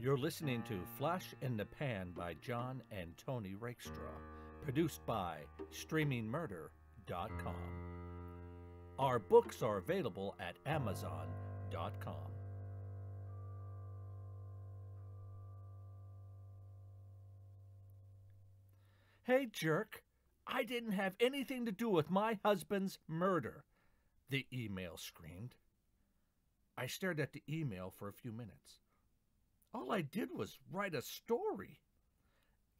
You're listening to Flash in the Pan by John and Tony Rakestraw, produced by StreamingMurder.com. Our books are available at Amazon.com. Hey, jerk! I didn't have anything to do with my husband's murder, the email screamed. I stared at the email for a few minutes. All I did was write a story.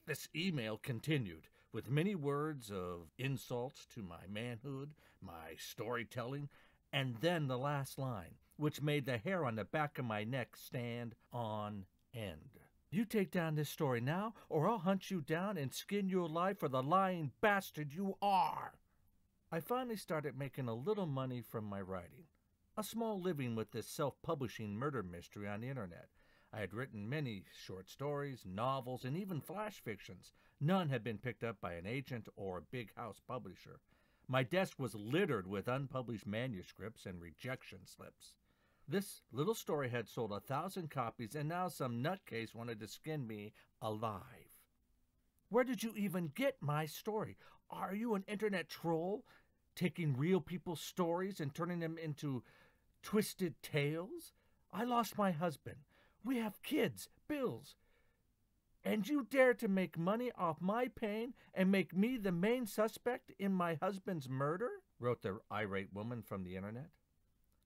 This email continued, with many words of insults to my manhood, my storytelling, and then the last line, which made the hair on the back of my neck stand on end. You take down this story now, or I'll hunt you down and skin you alive for the lying bastard you are. I finally started making a little money from my writing, a small living with this self-publishing murder mystery on the internet. I had written many short stories, novels, and even flash fictions. None had been picked up by an agent or a big house publisher. My desk was littered with unpublished manuscripts and rejection slips. This little story had sold 1,000 copies, and now some nutcase wanted to skin me alive. Where did you even get my story? Are you an internet troll, taking real people's stories and turning them into twisted tales? I lost my husband. We have kids, bills. And you dare to make money off my pain and make me the main suspect in my husband's murder? Wrote the irate woman from the internet.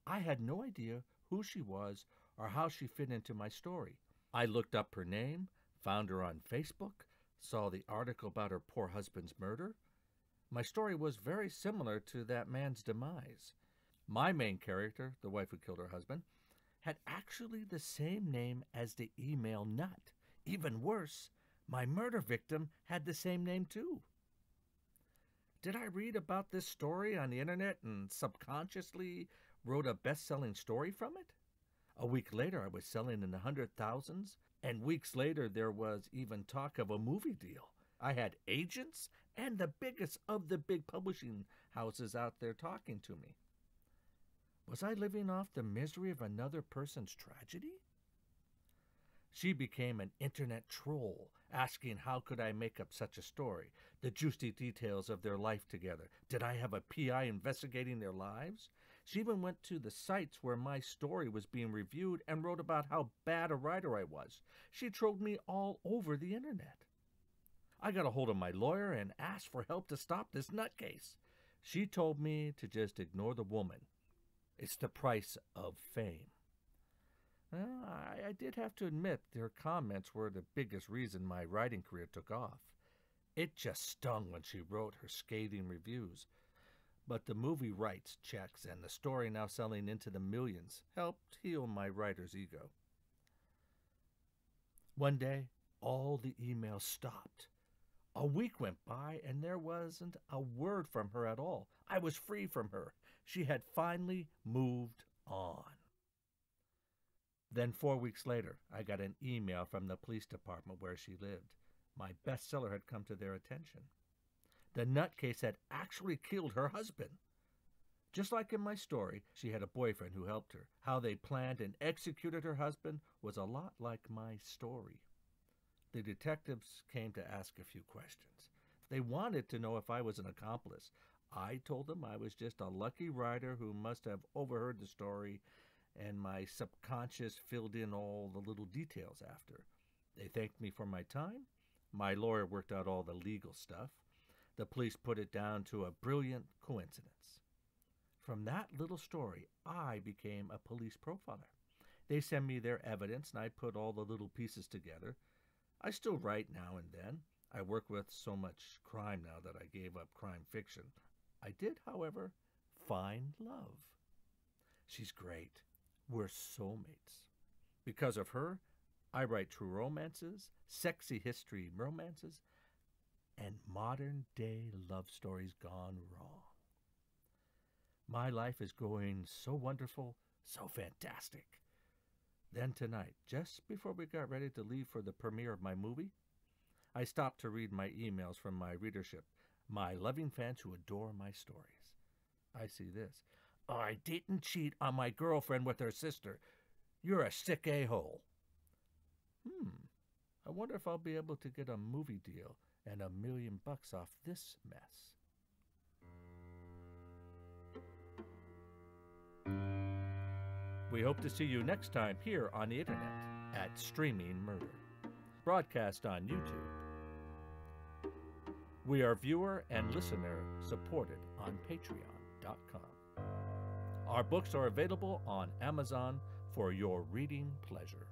I had no idea who she was or how she fit into my story. I looked up her name, found her on Facebook, saw the article about her poor husband's murder. My story was very similar to that man's demise. My main character, the wife who killed her husband, had actually the same name as the email nut. Even worse, my murder victim had the same name too. Did I read about this story on the internet and subconsciously wrote a best-selling story from it? A week later, I was selling in the 100,000s, and weeks later there was even talk of a movie deal. I had agents and the biggest of the big publishing houses out there talking to me. Was I living off the misery of another person's tragedy? She became an internet troll, asking how could I make up such a story, the juicy details of their life together. Did I have a PI investigating their lives? She even went to the sites where my story was being reviewed and wrote about how bad a writer I was. She trolled me all over the internet. I got a hold of my lawyer and asked for help to stop this nutcase. She told me to just ignore the woman. It's the price of fame. Well, I did have to admit their comments were the biggest reason my writing career took off. It just stung when she wrote her scathing reviews. But the movie rights checks and the story now selling into the millions helped heal my writer's ego. One day, all the emails stopped. A week went by, and there wasn't a word from her at all. I was free from her. She had finally moved on. Then 4 weeks later, I got an email from the police department where she lived. My bestseller had come to their attention. The nutcase had actually killed her husband. Just like in my story, she had a boyfriend who helped her. How they planned and executed her husband was a lot like my story. The detectives came to ask a few questions. They wanted to know if I was an accomplice. I told them I was just a lucky writer who must have overheard the story, and my subconscious filled in all the little details after. They thanked me for my time. My lawyer worked out all the legal stuff. The police put it down to a brilliant coincidence. From that little story, I became a police profiler. They send me their evidence, and I put all the little pieces together. I still write now and then. I work with so much crime now that I gave up crime fiction. I did, however, find love. She's great. We're soulmates. Because of her, I write true romances, sexy history romances, and modern-day love stories gone wrong. My life is going so wonderful, so fantastic. Then tonight, just before we got ready to leave for the premiere of my movie, I stopped to read my emails from my readership, my loving fans who adore my stories. I see this. I didn't cheat on my girlfriend with her sister. You're a sick a-hole. I wonder if I'll be able to get a movie deal and $1 million off this mess. We hope to see you next time here on the internet at Streaming Murder, broadcast on YouTube. We are viewer and listener supported on Patreon.com. Our books are available on Amazon for your reading pleasure.